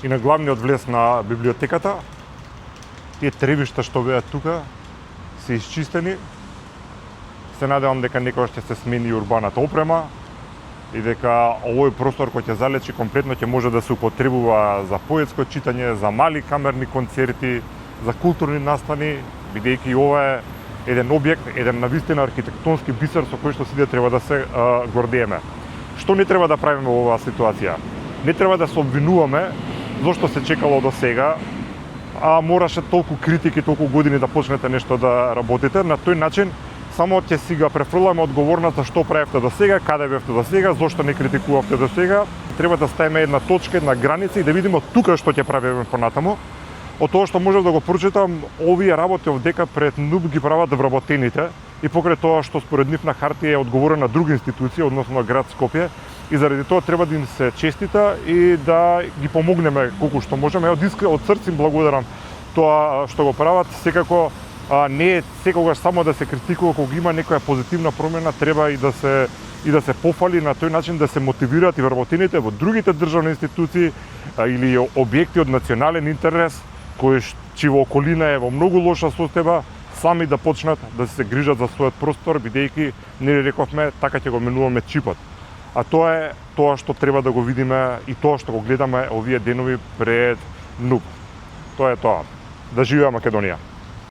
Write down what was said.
и на главниот влез на библиотеката. Тие тревишта што беа тука се исчистени. Се надевам дека некој ќе се смени урбаната опрема и дека овој простор кој ќе залечи комплетно ќе може да се употребува за поетско читање, за мали камерни концерти, за културни настани, бидејќи ова е еден објект, еден навистина архитектонски бисер со кој што сите треба да се гордееме. Што не треба да правиме во оваа ситуација? Не треба да се обвинуваме зошто се чекало до сега, а мораше толку критики, толку години да почнете нешто да работите. На тој начин само ќе си ga префрламе одговорноста што правевте до сега, каде бевте до сега, зошто не критикувавте до сега. Треба да ставиме една точка, една граница и да видиме тука што ќе правиме понатаму. Од тоа што можев да го прочитам, овие работи овдека пред НУП ги прават вработените и покрај тоа што според нив на хартија е одговорен на други институции, односно на град Скопје, и заради тоа треба да им се честита и да ги помогнеме колку што можеме. Од срце им благодарам тоа што го прават. Секако не е секогаш само да се критикува, кога има некоја позитивна промена, треба и да се пофали, на тој начин да се мотивираат и вработените во другите државни институции или објекти од национален интерес кои чиво околина е во многу лоша состојба, сами да почнат да се грижат за својот простор, бидејќи нели рековме така ќе го менуваме чипот. А тоа е тоа што треба да го видиме и тоа што го гледаме овие денови пред НУП. Тоа е тоа. Да живеа Македонија!